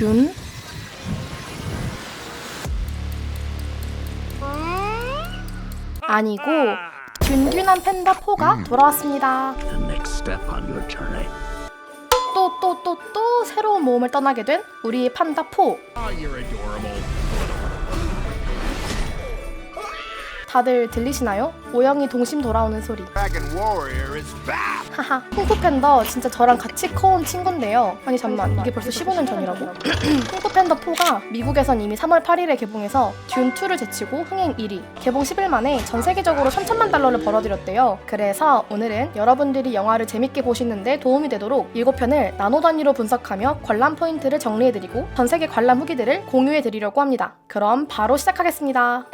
듄? 아니고 듄듄한 팬더 4가 돌아왔습니다. 또 새로운 모험을 떠나게 된 우리의 판다 4. 다들 들리시나요? 오영이 동심 돌아오는 소리. 하하, 쿵푸팬더 진짜 저랑 같이 커온 친구인데요. 아니 잠만, 이게 벌써 15년 전이라고? 쿵푸팬더 4가 미국에선 이미 3월 8일에 개봉해서 듄2를 제치고 흥행 1위, 개봉 10일 만에 전 세계적으로 3천만 달러를 벌어들였대요. 그래서 오늘은 여러분들이 영화를 재밌게 보시는데 도움이 되도록 7편을 나노 단위로 분석하며 관람 포인트를 정리해드리고 전 세계 관람 후기들을 공유해드리려고 합니다. 그럼 바로 시작하겠습니다.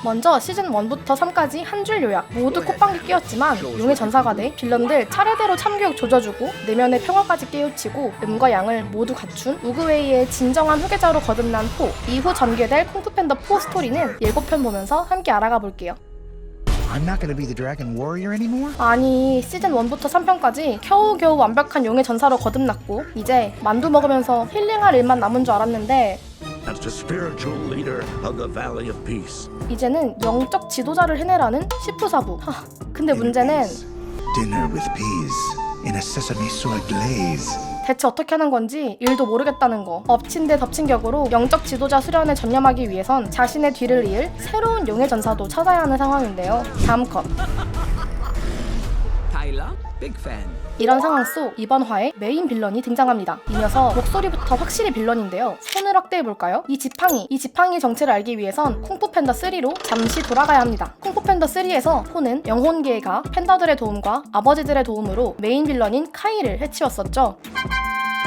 먼저 시즌 1부터 3까지 한 줄 요약. 모두 콧방귀 뀌었지만 용의 전사가 돼 빌런들 차례대로 참교육 조져주고 내면의 평화까지 깨우치고 음과 양을 모두 갖춘 우그웨이의 진정한 후계자로 거듭난 4. 이후 전개될 쿵푸팬더 4 스토리는 7편 보면서 함께 알아가 볼게요. I'm not gonna be the Dragon Warrior anymore? 아니, 시즌 1부터 3편까지 겨우겨우 완벽한 용의 전사로 거듭났고 이제 만두 먹으면서 힐링할 일만 남은 줄 알았는데 As the spiritual leader of the Valley of Peace. 이제는 영적 지도자를 해내라는 시프사부. 근데 문제는 Dinner with peas in a sesame soy glaze. 대체 어떻게 하는 건지 일도 모르겠다는 거. 엎친 데 덮친 격으로 영적 지도자 수련에 전념하기 위해선 자신의 뒤를 이을 새로운 용의 전사도 찾아야 하는 상황인데요. 다음 컷. Tyler, big fan. 이런 상황 속 이번 화에 메인 빌런이 등장합니다. 이 녀석 목소리부터 확실히 빌런인데요. 손을 확대해볼까요? 이 지팡이 정체를 알기 위해선 쿵푸팬더 3로 잠시 돌아가야 합니다. 쿵푸팬더 3에서 포는 영혼계의 가 팬더들의 도움과 아버지들의 도움으로 메인 빌런인 카이를 해치웠었죠.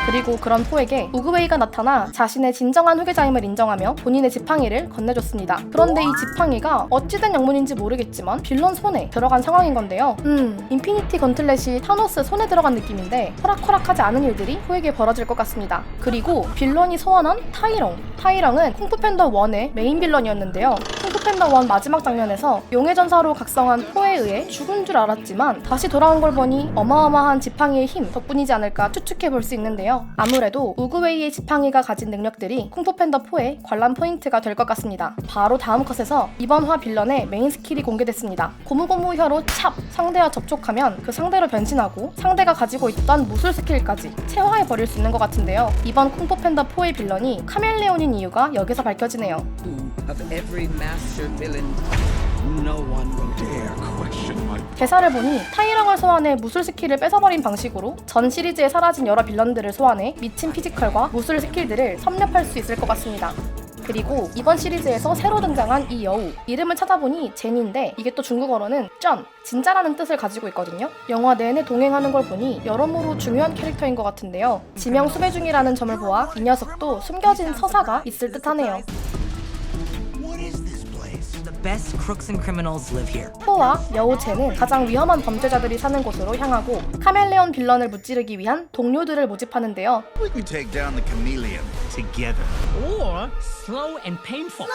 그리고 그런 포에게 우그웨이가 나타나 자신의 진정한 후계자임을 인정하며 본인의 지팡이를 건네줬습니다. 그런데 이 지팡이가 어찌된 영문인지 모르겠지만 빌런 손에 들어간 상황인 건데요. 인피니티 건틀렛이 타노스 손에 들어간 느낌인데 호락호락하지 않은 일들이 포에게 벌어질 것 같습니다. 그리고 빌런이 소환한 타이렁은 쿵푸팬더 1의 메인 빌런이었는데요. 쿵푸팬더 1 마지막 장면에서 용의 전사로 각성한 포에 의해 죽은 줄 알았지만 다시 돌아온 걸 보니 어마어마한 지팡이의 힘 덕분이지 않을까 추측해볼 수 있는데요. 아무래도 우그웨이의 지팡이가 가진 능력들이 쿵푸팬더 4의 관람 포인트가 될 것 같습니다. 바로 다음 컷에서 이번 화 빌런의 메인 스킬이 공개됐습니다. 고무고무 혀로 찹! 상대와 접촉하면 그 상대로 변신하고 상대가 가지고 있던 무술 스킬까지 체화해버릴 수 있는 것 같은데요. 이번 쿵푸팬더 4의 빌런이 카멜레온인 이유가 여기서 밝혀지네요. Of every master villain, no one will dare question my. 대사를 보니 타이렁을 소환해 무술 스킬을 뺏어버린 방식으로 전 시리즈에 사라진 여러 빌런들을 소환해 미친 피지컬과 무술 스킬들을 섭렵할 수 있을 것 같습니다. 그리고 이번 시리즈에서 새로 등장한 이 여우, 이름을 찾아보니 제니인데 이게 또 중국어로는 진짜라는 뜻을 가지고 있거든요. 영화 내내 동행하는 걸 보니 여러모로 중요한 캐릭터인 것 같은데요. 지명 수배 중이라는 점을 보아 이 녀석도 숨겨진 서사가 있을 듯하네요. The best crooks and criminals live here. 포와 여우 제는 가장 위험한 범죄자들이 사는 곳으로 향하고 카멜레온 빌런을 무찌르기 위한 동료들을 모집하는데요. We can take down the chameleon together. Or slow and painful.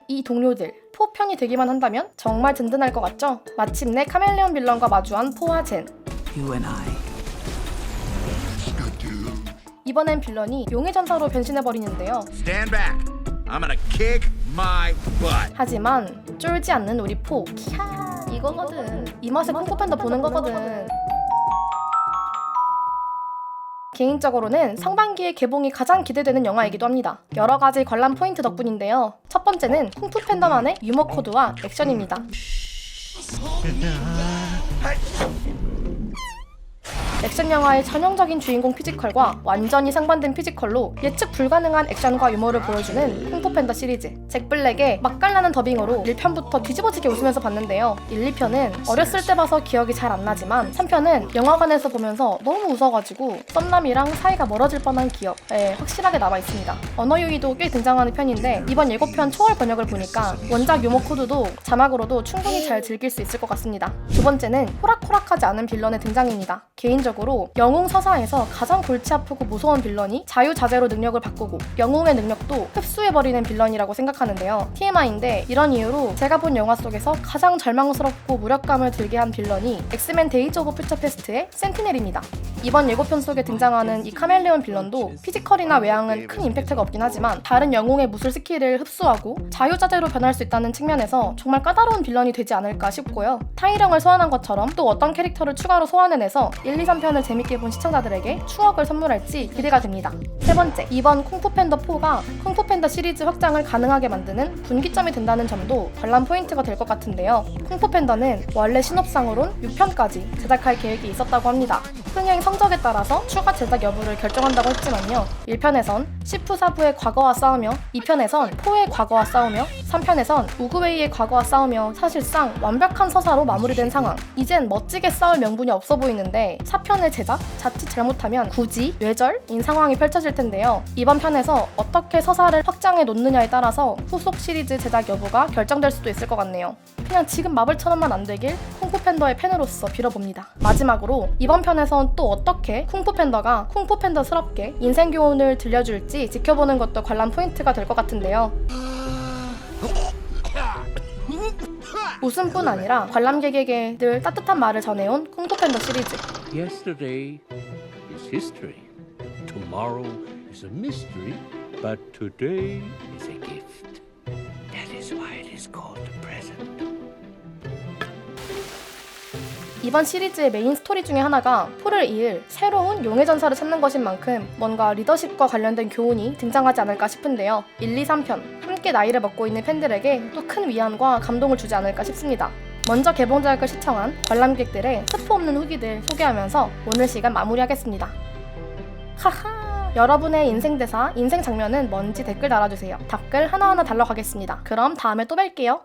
이 동료들, 포 편이 되기만 한다면 정말 든든할 것 같죠? 마침내 카멜레온 빌런과 마주한 포와 젠. You and I. 이번엔 빌런이 용의 전사로 변신해버리는데요. Stand back. I'm gonna kick my butt. 하지만 쫄지 않는 우리 포. 키야, 이거거든. 이 맛에 쿵푸팬더 보는 거거든. 개인적으로는 상반기에 개봉이 가장 기대되는 영화이기도 합니다. 여러 가지 관람 포인트 덕분인데요. 첫 번째는 쿵푸팬더만의 유머 코드와 액션입니다. 액션 영화의 전형적인 주인공 피지컬과 완전히 상반된 피지컬로 예측 불가능한 액션과 유머를 보여주는 쿵푸팬더 시리즈. 잭 블랙의 맛깔나는 더빙으로 1편부터 뒤집어지게 웃으면서 봤는데요. 1, 2편은 어렸을 때 봐서 기억이 잘 안 나지만 3편은 영화관에서 보면서 너무 웃어가지고 썸남이랑 사이가 멀어질 뻔한 기억에 확실하게 남아있습니다. 언어 유희도 꽤 등장하는 편인데 이번 예고편 초월 번역을 보니까 원작 유머 코드도 자막으로도 충분히 잘 즐길 수 있을 것 같습니다. 두 번째는 호락호락하지 않은 빌런의 등장입니다. 개인적으로 영웅 서사에서 가장 골치 아프고 무서운 빌런이 자유자재로 능력을 바꾸고 영웅의 능력도 흡수해버리는 빌런이라고 생각하는데요. TMI인데 이런 이유로 제가 본 영화 속에서 가장 절망스럽고 무력감을 들게 한 빌런이 엑스맨 데이즈 오브 퓨처 패스트의 센티넬입니다. 이번 예고편 속에 등장하는 이 카멜레온 빌런도 피지컬이나 외향은 큰 임팩트가 없긴 하지만 다른 영웅의 무술 스킬을 흡수하고 자유자재로 변할 수 있다는 측면에서 정말 까다로운 빌런이 되지 않을까 싶고요. 타이령을 소환한 것처럼 또 어떤 캐릭터를 추가로 소환해내서 1, 2, 3편을 재밌게 본 시청자들에게 추억을 선물할지 기대가 됩니다. 세 번째, 이번 쿵푸팬더 4가 쿵푸팬더 시리즈 확장을 가능하게 만드는 분기점이 된다는 점도 관람 포인트가 될 것 같은데요. 쿵푸팬더는 원래 신업상으론 6편까지 제작할 계획이 있었다고 합니다. 흥행 성적에 따라서 추가 제작 여부를 결정한다고 했지만요. 1편에선 시프 사부의 과거와 싸우며 2편에선 포의 과거와 싸우며 3편에선 우그웨이의 과거와 싸우며 사실상 완벽한 서사로 마무리된 상황. 이젠 멋지게 싸울 명분이 없어 보이는데 4편의 제작? 자칫 잘못하면 굳이 뇌절인 상황이 펼쳐질 텐데요. 이번 편에서 어떻게 서사를 확장해 놓느냐에 따라서 후속 시리즈 제작 여부가 결정될 수도 있을 것 같네요. 그냥 지금 마블처럼만 안 되길 쿵푸팬더의 팬으로서 빌어봅니다. 마지막으로 이번 편에선 또 어떻게 쿵푸팬더가 쿵푸팬더스럽게 인생 교훈을 들려줄지 지켜보는 것도 관람 포인트가 될 것 같은데요. 웃음뿐 아니라 관람객에게 늘 따뜻한 말을 전해온 쿵푸팬더 시리즈. Yesterday is history. Tomorrow is a mystery. But today is a gift. That is why it is called the present. 이번 시리즈의 메인 스토리 중에 하나가 포를 이을 새로운 용의 전사를 찾는 것인 만큼 뭔가 리더십과 관련된 교훈이 등장하지 않을까 싶은데요. 1, 2, 3편 함께 나이를 먹고 있는 팬들에게 또 큰 위안과 감동을 주지 않을까 싶습니다. 먼저 개봉작을 시청한 관람객들의 스포 없는 후기들 소개하면서 오늘 시간 마무리하겠습니다. 하하! 여러분의 인생 대사, 인생 장면은 뭔지 댓글 달아주세요. 댓글 하나하나 달러 가겠습니다. 그럼 다음에 또 뵐게요.